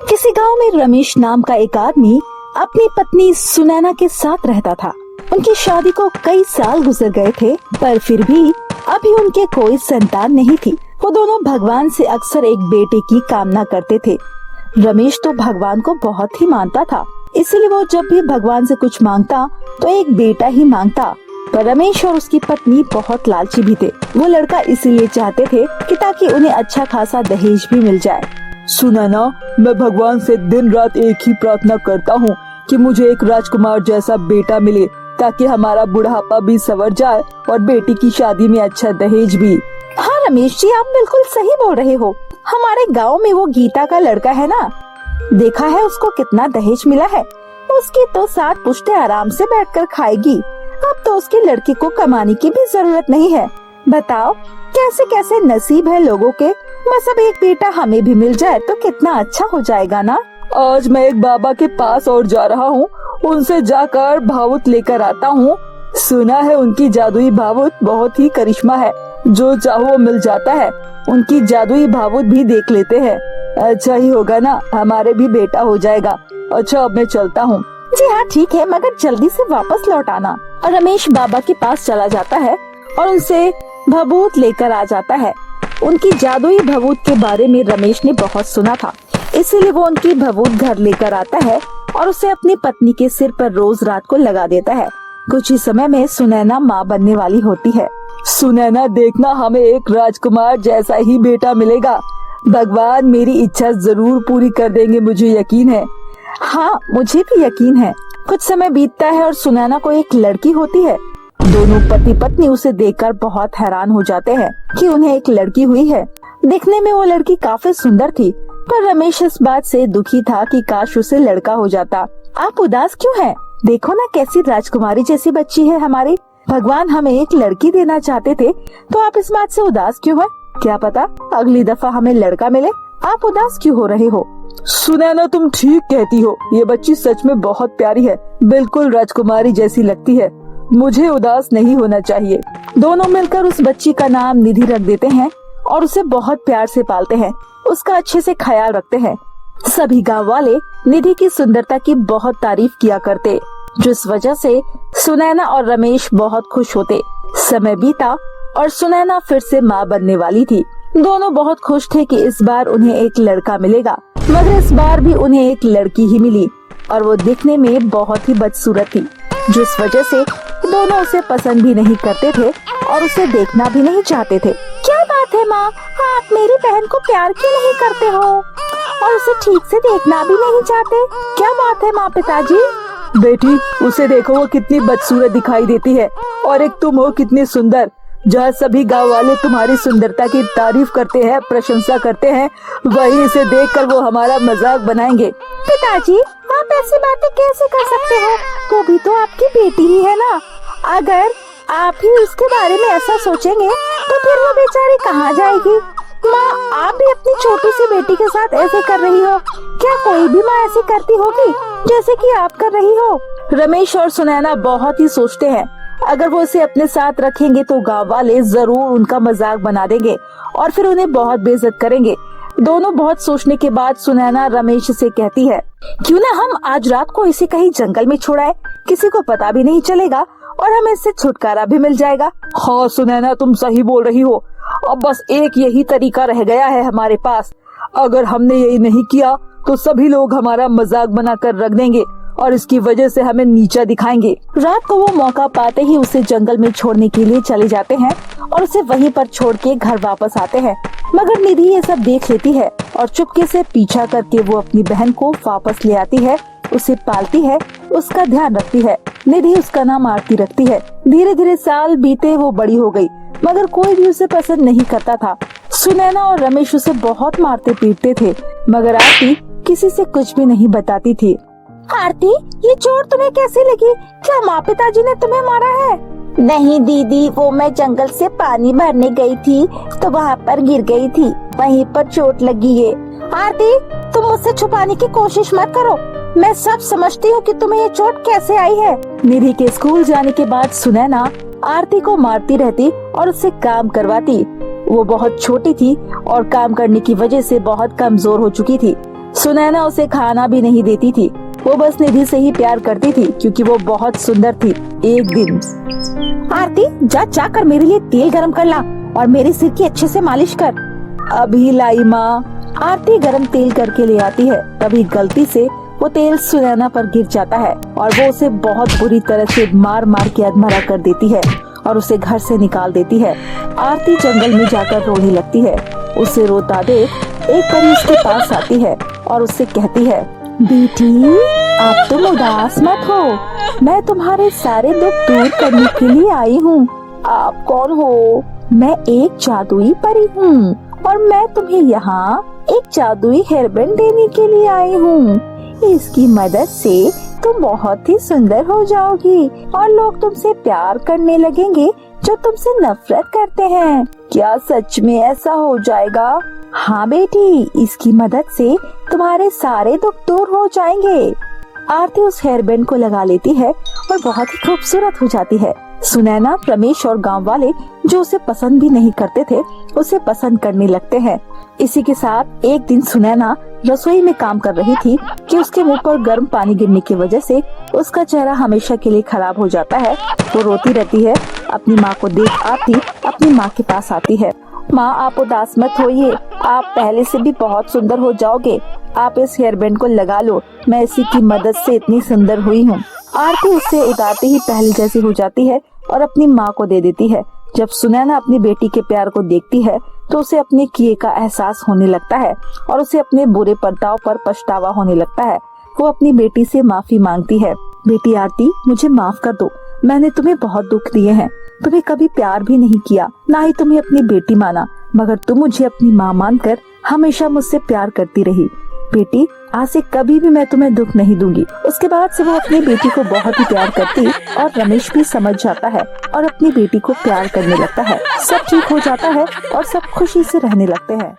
किसी गांव में रमेश नाम का एक आदमी अपनी पत्नी सुनैना के साथ रहता था। उनकी शादी को कई साल गुजर गए थे, पर फिर भी अभी उनके कोई संतान नहीं थी। वो दोनों भगवान से अक्सर एक बेटे की कामना करते थे। रमेश तो भगवान को बहुत ही मानता था, इसलिए वो जब भी भगवान से कुछ मांगता तो एक बेटा ही मांगता। पर रमेश और उसकी पत्नी बहुत लालची भी थे। वो लड़का इसीलिए चाहते थे कि ताकि उन्हें अच्छा खासा दहेज भी मिल जाए। सुनैना, मैं भगवान से दिन रात एक ही प्रार्थना करता हूँ कि मुझे एक राजकुमार जैसा बेटा मिले, ताकि हमारा बुढ़ापा भी संवर जाए और बेटी की शादी में अच्छा दहेज भी। हाँ रमेश जी, आप बिल्कुल सही बोल रहे हो। हमारे गांव में वो गीता का लड़का है ना, देखा है उसको कितना दहेज मिला है। उसकी तो 7 पुश्ते आराम से बैठकर खाएगी। अब तो उसकी लड़की को कमाने की भी जरूरत नहीं है। बताओ कैसे कैसे नसीब है लोगों के। बस अब एक बेटा हमें भी मिल जाए तो कितना अच्छा हो जाएगा ना। आज मैं एक बाबा के पास और जा रहा हूँ, उनसे जाकर भावुत लेकर आता हूँ। सुना है उनकी जादुई भावुत बहुत ही करिश्मा है, जो चाहो वो मिल जाता है। उनकी जादुई भावुत भी देख लेते हैं। अच्छा ही होगा ना, हमारे भी बेटा हो जाएगा। अच्छा, अब मैं चलता हूँ। जी हाँ ठीक है, मगर जल्दी से वापस लौट आना। और रमेश बाबा के पास चला जाता है और उनसे भभूत लेकर आ जाता है। उनकी जादुई भभूत के बारे में रमेश ने बहुत सुना था, इसीलिए वो उनकी भभूत घर लेकर आता है और उसे अपनी पत्नी के सिर पर रोज रात को लगा देता है। कुछ ही समय में सुनैना माँ बनने वाली होती है। सुनैना, देखना हमें एक राजकुमार जैसा ही बेटा मिलेगा। भगवान मेरी इच्छा जरूर पूरी कर देंगे, मुझे यकीन है। हाँ मुझे भी यकीन है। कुछ समय बीतता है और सुनैना को एक लड़की होती है। दोनों पति पत्नी उसे देखकर बहुत हैरान हो जाते हैं कि उन्हें एक लड़की हुई है। दिखने में वो लड़की काफी सुंदर थी, पर रमेश इस बात से दुखी था कि काश उसे लड़का हो जाता। आप उदास क्यों हैं? देखो ना कैसी राजकुमारी जैसी बच्ची है हमारी। भगवान हमें एक लड़की देना चाहते थे, तो आप इस बात से उदास क्यों हैं? क्या पता अगली दफा हमें लड़का मिले। आप उदास क्यों हो रहे हो? सुनैना, तुम ठीक कहती हो। ये बच्ची सच में बहुत प्यारी है, बिल्कुल राजकुमारी जैसी लगती है। मुझे उदास नहीं होना चाहिए। दोनों मिलकर उस बच्ची का नाम निधि रख देते हैं और उसे बहुत प्यार से पालते हैं, उसका अच्छे से ख्याल रखते हैं। सभी गांव वाले निधि की सुंदरता की बहुत तारीफ किया करते, जिस वजह से सुनैना और रमेश बहुत खुश होते। समय बीता और सुनैना फिर से माँ बनने वाली थी। दोनों बहुत खुश थे कि इस बार उन्हें एक लड़का मिलेगा, मगर इस बार भी उन्हें एक लड़की ही मिली और वो दिखने में बहुत ही बदसूरत थी, जिस वजह से दोनों उसे पसंद भी नहीं करते थे और उसे देखना भी नहीं चाहते थे। क्या बात है माँ, आप मेरी बहन को प्यार क्यों नहीं करते हो और उसे ठीक से देखना भी नहीं चाहते? क्या बात है माँ पिताजी? बेटी, उसे देखो, वो कितनी बदसूरत दिखाई देती है, और एक तुम हो कितनी सुंदर। जहाँ सभी गांव वाले तुम्हारी सुंदरता की तारीफ करते हैं, प्रशंसा करते हैं, वहीं इसे देखकर वो हमारा मजाक बनाएंगे। पिताजी, आप ऐसी बातें कैसे कर सकते हो? वो भी तो आपकी बेटी ही है ना। अगर आप ही उसके बारे में ऐसा सोचेंगे तो फिर वो बेचारी कहाँ जाएगी? माँ, आप भी अपनी छोटी सी बेटी के साथ ऐसे कर रही हो। क्या कोई भी माँ ऐसी करती होगी जैसे कि आप कर रही हो? रमेश और सुनैना बहुत ही सोचते हैं, अगर वो इसे अपने साथ रखेंगे तो गांव वाले जरूर उनका मजाक बना देंगे और फिर उन्हें बहुत बेइज्जत करेंगे। दोनों बहुत सोचने के बाद सुनैना रमेश से कहती है, क्यों ना हम आज रात को इसे कहीं जंगल में छोड़ाए, किसी को पता भी नहीं चलेगा और हमें इससे छुटकारा भी मिल जाएगा। हाँ सुनैना, तुम सही बोल रही हो। अब बस एक यही तरीका रह गया है हमारे पास। अगर हमने यही नहीं किया तो सभी लोग हमारा मजाक बनाकर रख देंगे और इसकी वजह से हमें नीचा दिखाएंगे। रात को वो मौका पाते ही उसे जंगल में छोड़ने के लिए चले जाते हैं और उसे वहीं पर छोड़ के घर वापस आते हैं, मगर निधि ये सब देख लेती है और चुपके से पीछा करके वो अपनी बहन को वापस ले आती है, उसे पालती है, उसका ध्यान रखती है। निधि उसका नाम आरती रखती है। धीरे धीरे साल बीते, वो बड़ी हो गई, मगर कोई भी उसे पसंद नहीं करता था। सुनैना और रमेश उसे बहुत मारते पीटते थे, मगर आरती किसी से कुछ भी नहीं बताती थी। आरती, ये चोट तुम्हें कैसे लगी? क्या माँ पिताजी ने तुम्हें मारा है? नहीं दीदी, वो मैं जंगल से पानी भरने गई थी तो वहाँ पर गिर गई थी, वहीं पर चोट लगी है। आरती, तुम मुझसे छुपाने की कोशिश मत करो, मैं सब समझती हूँ कि तुम्हें ये चोट कैसे आई है। निधि के स्कूल जाने के बाद सुनैना आरती को मारती रहती और उससे काम करवाती। वो बहुत छोटी थी और काम करने की वजह से बहुत कमजोर हो चुकी थी। सुनैना उसे खाना भी नहीं देती थी। वो बस निधि से ही प्यार करती थी क्योंकि वो बहुत सुंदर थी। एक दिन, आरती जा कर मेरे लिए तेल गरम कर ला और मेरे सिर की अच्छे से मालिश कर। अभी लाई माँ। आरती गरम तेल करके ले आती है। तभी गलती से वो तेल सुनैना पर गिर जाता है और वो उसे बहुत बुरी तरह से मार मार के अधमरा कर देती है और उसे घर से निकाल देती है। आरती जंगल में जाकर रोने लगती है। उसे रोता देख एक परी उसके पास आती है और उससे कहती है, बेटी आप तुम उदास मत हो, मैं तुम्हारे सारे दुख दूर करने के लिए आई हूँ। आप कौन हो? मैं एक जादुई परी हूँ और मैं तुम्हें यहाँ एक जादुई हेयरबैंड देने के लिए आई हूँ। इसकी मदद से तुम बहुत ही सुंदर हो जाओगी और लोग तुमसे प्यार करने लगेंगे जो तुमसे नफरत करते हैं। क्या सच में ऐसा हो जाएगा? हाँ बेटी, इसकी मदद से तुम्हारे सारे दुख दूर हो जाएंगे। आरती उस हेयरबैंड को लगा लेती है और बहुत ही खूबसूरत हो जाती है। सुनैना, रमेश और गांव वाले जो उसे पसंद भी नहीं करते थे उसे पसंद करने लगते हैं। इसी के साथ एक दिन सुनैना रसोई में काम कर रही थी कि उसके मुंह पर गर्म पानी गिरने की वजह से उसका चेहरा हमेशा के लिए खराब हो जाता है। वो रोती रहती है। अपनी माँ को देख आरती अपनी माँ के पास आती है। माँ, आप उदास मत होइए, आप पहले से भी बहुत सुंदर हो जाओगे। आप इस हेयरबैंड को लगा लो, मैं इसी की मदद से इतनी सुंदर हुई हूँ। आरती उससे उतारते ही पहले जैसी हो जाती है और अपनी माँ को दे देती है। जब सुनैना अपनी बेटी के प्यार को देखती है तो उसे अपने किए का एहसास होने लगता है और उसे अपने बुरे बर्ताव पर पछतावा होने लगता है। वो अपनी बेटी से माफी मांगती है। बेटी आरती, मुझे माफ कर दो, मैंने तुम्हें बहुत दुख दिए हैं, तुम्हें कभी प्यार भी नहीं किया, ना ही तुम्हें अपनी बेटी माना, मगर तुम मुझे अपनी माँ मानकर हमेशा मुझसे प्यार करती रही। बेटी, आज से कभी भी मैं तुम्हें दुख नहीं दूंगी। उसके बाद से वो अपनी बेटी को बहुत ही प्यार करती और रमेश भी समझ जाता है और अपनी बेटी को प्यार करने लगता है। सब ठीक हो जाता है और सब खुशी से रहने लगते हैं।